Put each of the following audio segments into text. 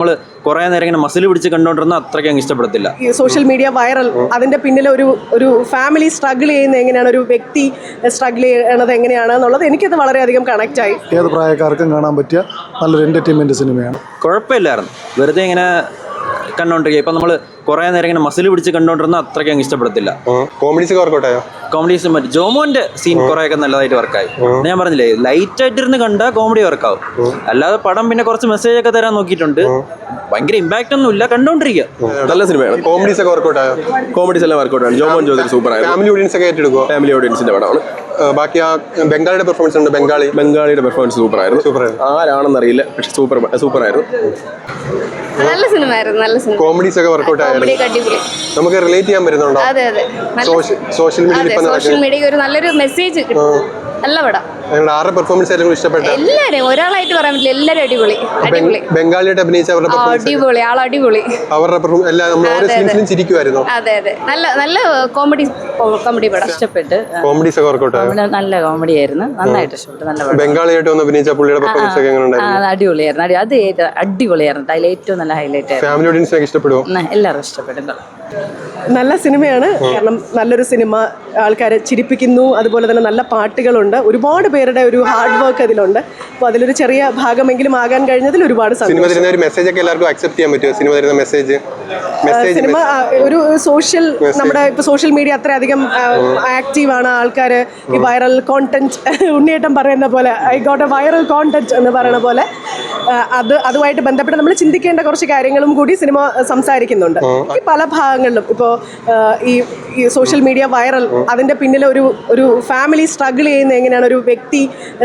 നമ്മൾ കുറേ നേരം ഇങ്ങനെ മസിൽ പിടിച്ച് കണ്ടുകൊണ്ടിരുന്ന അത്രയ്ക്ക് അങ്ങ് ഇഷ്ടപ്പെടത്തില്ല. ഈ സോഷ്യൽ മീഡിയ വൈറൽ അതിൻ്റെ പിന്നിൽ ഒരു ഫാമിലി സ്ട്രഗിൾ ചെയ്യുന്നത് എങ്ങനെയാണ്, ഒരു വ്യക്തി സ്ട്രഗിൾ ചെയ്യണത് എങ്ങനെയാണ് എന്നുള്ളത് എനിക്കത് വളരെയധികം കണക്റ്റായി. ഏത് പ്രായക്കാർക്കും കാണാൻ പറ്റിയ നല്ലൊരു എൻ്റർടൈൻമെൻറ്റ് സിനിമയാണ്. കുഴപ്പമില്ലായിരുന്നു, വെറുതെ ഇങ്ങനെ കണ്ടോണ്ടിരിക്കുക. ഇപ്പം നമ്മൾ കുറേ നേരം ഇങ്ങനെ മസിൽ പിടിച്ച് കണ്ടുകൊണ്ടിരുന്ന അത്രയ്ക്ക് അങ്ങ് ഇഷ്ടപ്പെടത്തില്ല. കോമഡീസ് മറ്റേ ജോമോന്റെ സീൻ കുറേയൊക്കെ നല്ലതായിട്ട് വർക്കായി. ഞാൻ പറഞ്ഞില്ലേ, ലൈറ്റ് ആയിട്ടിരുന്ന് കണ്ട കോമഡി വർക്കാവും. അല്ലാതെ പടം പിന്നെ കുറച്ച് മെസ്സേജ് ഒക്കെ തരാൻ നോക്കിയിട്ടുണ്ട്. ഭയങ്കര ഇമ്പാക്ട് ഒന്നും ഇല്ല, കണ്ടോണ്ടിരിക്കുക. നല്ല സിനിമയാണ്. കോമഡീസ് ഒക്കെ വർക്കൗട്ടായോ? കോമഡീസ് എല്ലാം വർക്കൗട്ടാണ്. ജോമോൻ ജോസഫ് സൂപ്പർ ആയിരുന്നു. ഫാമിലി ഓഡിയൻസ് ഒക്കെ ഏറ്റെടുക്കുക. ഫാമിലി ഓഡിയൻസിന്റെ പടമാണ്. ബാക്കി ആ ബംഗാളിയുടെ പെർഫോമൻസ് ഉണ്ട്. ബംഗാളിയുടെ പെർഫോമൻസ് സൂപ്പർ ആയിരുന്നു. ആരാണെന്നറിയില്ല, പക്ഷെ സൂപ്പർ ആയിരുന്നു. നല്ല സിനിമയായിരുന്നു. നല്ല സിനിമ. കോമഡീസ് ഒക്കെ വർക്കൗട്ട് ആയിരുന്നു. നമുക്ക് റിലേറ്റ് ചെയ്യാൻ പറ്റുന്നുണ്ടോ? അതെ അതെ. സോഷ്യൽ മീഡിയയിൽ ഒരു നല്ലൊരു മെസ്സേജ് കിട്ടും. നല്ല പടം. ആരുടെ പെർഫോമൻസ് ആയിരുന്നു ഇഷ്ടപ്പെട്ട? എല്ലാരും ഒരാളായിട്ട് പറയാൻ പറ്റില്ല, എല്ലാരും അടിപൊളി. ബംഗാളിയായിട്ട് അഭിനയിച്ച അവരുടെ അടിപൊളി, അടിപൊളി. അവരുടെ ചിരിക്കുമായിരുന്നു. അതെ അതെ. നല്ല കോമഡി പടം. ഇഷ്ടപ്പെട്ട്. കോമഡീസ് ഒക്കെ വർക്കൗട്ട് ആയിരുന്നു. നല്ല കോമഡി ആയിരുന്നു, നന്നായിട്ട് ഇഷ്ടപ്പെട്ടു. നല്ല പടം. ബംഗാളിയായിട്ട് ഒന്ന് അഭിനയിച്ച പുള്ളിയുടെ പെർഫോമൻസ് ഒക്കെ എങ്ങനെ ഉണ്ടായിരുന്നു? അടിപൊളിയായിരുന്നു. അത് അടിപൊളിയായിരുന്നു. അതിൽ ഏറ്റവും നല്ല ഹൈലൈറ്റ് ആയിരുന്നു. ഫാമിലി ഓഡിയൻസിനൊക്കെ ഇഷ്ടപ്പെടുമോ? എല്ലാവരും ഇഷ്ടപ്പെട്ടു. നല്ല സിനിമയാണ്. കാരണം നല്ലൊരു സിനിമ, ആൾക്കാരെ ചിരിപ്പിക്കുന്നു. അതുപോലെ തന്നെ നല്ല പാട്ടുകളുണ്ട്. ഒരുപാട് പേരുടെ ഒരു ഹാർഡ് വർക്ക് അതിലുണ്ട്. അപ്പോൾ അതിലൊരു ചെറിയ ഭാഗമെങ്കിലും ആകാൻ കഴിഞ്ഞതിൽ ഒരുപാട് സിനിമ തരുന്ന ഒരു മെസ്സേജ് ഒക്കെ എല്ലാവർക്കും അക്സെപ്റ്റ് ചെയ്യാൻ പറ്റുമോ? സിനിമ തരുന്ന മെസ്സേജ് സിനിമ ഒരു സോഷ്യൽ, നമ്മുടെ ഇപ്പോൾ സോഷ്യൽ മീഡിയ അത്രയധികം ആക്റ്റീവാണ്. ആൾക്കാർ ഈ വൈറൽ കോണ്ടന്റ്, ഉണ്ണിയേട്ടൻ പറയുന്ന പോലെ I got A viral content എന്ന് പറയുന്ന പോലെ അതുമായിട്ട് ബന്ധപ്പെട്ട് നമ്മൾ ചിന്തിക്കേണ്ട കുറച്ച് കാര്യങ്ങളും കൂടി സിനിമ സംസാരിക്കുന്നുണ്ട്. ഈ പല ഭാഗങ്ങളിലും ഇപ്പോൾ ഈ സോഷ്യൽ മീഡിയ വൈറൽ അതിൻ്റെ പിന്നിൽ ഒരു ഫാമിലി സ്ട്രഗിൾ ചെയ്യുന്നത് എങ്ങനെയാണ്, ഒരു വ്യക്തി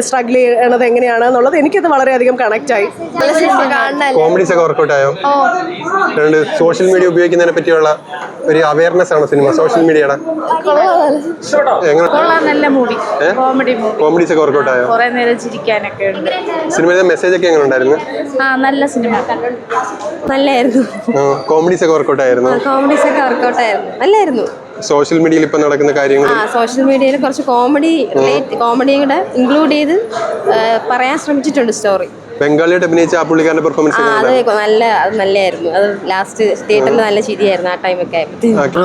സ്ട്രഗിൾ ചെയ്യണത് എങ്ങനെയാണ് എന്നുള്ളത് എനിക്കത് വളരെയധികം കണക്റ്റായി. കോമഡീസ് ഒക്കെ വർക്കൗട്ട് ആയോ? സോഷ്യൽ മീഡിയ ഉപയോഗിക്കുന്നതിനെ പറ്റിയുള്ള ഒരു അവയർനെസ് ആണ് സിനിമ. സോഷ്യൽ മീഡിയയുടെ നല്ല മൂവി, കോമഡീസ് ഒക്കെ വർക്കൗട്ട് ആയോ? കുറെ നേരം ചിരിക്കാനൊക്കെ ഉണ്ട്. സിനിമയുടെ മെസ്സേജ് ഒക്കെ എങ്ങനെ ഉണ്ടായിരുന്നു? നല്ല സിനിമ, നല്ലായിരുന്നു. കോമഡീസ് ഒക്കെ വർക്കൗട്ട് ആയിരുന്നു. കോമഡീസ് ഒക്കെ വർക്കൗട്ട് ആയിരുന്നു, നല്ലായിരുന്നു. സോഷ്യൽ മീഡിയയിൽ ഇപ്പൊ നടക്കുന്ന കാര്യങ്ങൾ, സോഷ്യൽ മീഡിയയിൽ കുറച്ച് കോമഡിയും കൂടെ ഇൻക്ലൂഡ് ചെയ്ത് പറയാൻ ശ്രമിച്ചിട്ടുണ്ട് സ്റ്റോറി. ബംഗാളിയായിട്ട് അഭിനയിച്ച ആ പുള്ളിക്കാരന്റെ പെർഫോമൻസ് നല്ലായിരുന്നു. അത് ലാസ്റ്റ് തിയേറ്ററിൽ നല്ല ചിരിയായിരുന്നു ആ ടൈമൊക്കെ.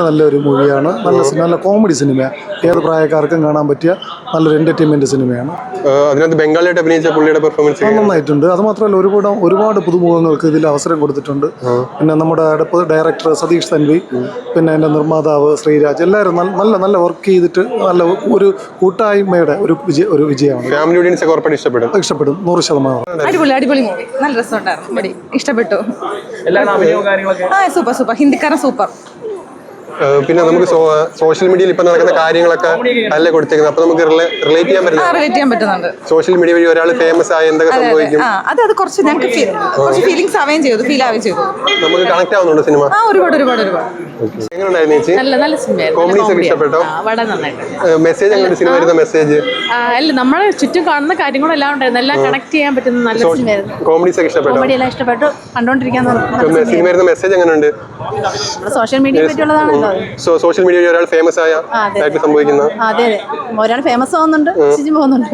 നല്ലൊരു മൂവിയാണ്. നല്ല കോമഡി സിനിമ. ഏത് പ്രായക്കാർക്കും കാണാൻ പറ്റിയ നല്ലൊരു എന്റർടൈൻമെന്റ് സിനിമയാണ്. അതിനകത്ത് ബംഗാളിയായിട്ട് അഭിനയിച്ച പുള്ളിയുടെ പെർഫോമൻസ് നന്നായിട്ടുണ്ട്. അത് മാത്രമല്ല ഒരുപാട് പുതുമുഖങ്ങൾക്ക് ഇതിൽ അവസരം കൊടുത്തിട്ടുണ്ട്. പിന്നെ നമ്മുടെ ഡയറക്ടർ സതീഷ് തൻവി, പിന്നെ എൻ്റെ നിർമ്മാതാവ് ശ്രീരാജ്, എല്ലാവരും നല്ല വർക്ക് ചെയ്തിട്ട് നല്ല ഒരു കൂട്ടായ്മയുടെ ഒരു വിജയമാണ്. ഫാമിലി ഓഡിയൻസ് ഒക്കെ ഉറപ്പായിട്ട് ഇഷ്ടപ്പെടും 100%. അടിപൊളി മൂവി, നല്ല രസമുണ്ടായിരുന്നു, ഇഷ്ടപ്പെട്ടു. സൂപ്പർ ഹിന്ദിക്കാരൻ സൂപ്പർ. പിന്നെ നമുക്ക് സോഷ്യൽ മീഡിയയിൽ ഇപ്പൊ നടക്കുന്ന കാര്യങ്ങളൊക്കെ അല്ലേ കൊടുത്തേക്കുന്നത്. അപ്പൊ നമുക്ക് റിലേറ്റ് ചെയ്യാൻ പറ്റുന്നുണ്ട്. സോഷ്യൽ മീഡിയ വഴി ഒരാൾ ഫേമസ് ആയി എന്തൊക്കെ സംഭവിക്കും, അത് കുറച്ച് ഞങ്ങൾക്ക് ഫീലിംഗ്സ് ആവുകയും ചെയ്തു, ഫീൽ ആവുകയും ചെയ്തു. നമുക്ക് കണക്ട് ആവുന്നുണ്ട് സിനിമ. ഒരുപാട്. എങ്ങനെയുണ്ടായിരുന്നു ചേച്ചി? നല്ല സിനിമയായിരുന്നു. കോമഡീസ് ഒക്കെ ഇഷ്ടപ്പെട്ടോ? വളരെ നന്നായിട്ട്. മെസ്സേജ് എങ്ങനെ സിനിമ വരുന്ന മെസ്സേജ്? അല്ല, നമ്മുടെ ചുറ്റും കാണുന്ന കാര്യങ്ങളെല്ലാം ഉണ്ടായിരുന്നു, എല്ലാം കണക്ട് ചെയ്യാൻ പറ്റുന്ന നല്ല സിനിമയായിരുന്നു. കോമഡീസ് ഒക്കെ ഇഷ്ടപ്പെട്ടോ? കോമഡി എല്ലാം ഇഷ്ടപ്പെട്ടു, കണ്ടോണ്ടിരിക്കാൻ. സിനിമ വരുന്ന മെസ്സേജ് എങ്ങനെയുണ്ട്? സോഷ്യൽ മീഡിയ പറ്റിയുള്ളതാണല്ലോ. സോഷ്യൽ മീഡിയ ഒരാൾ ഫേമസ് ആയ സംഭവിക്കുന്ന. അതെ, ഒരാൾ ഫേമസ് ആവുന്നുണ്ട്, പോകുന്നുണ്ട്.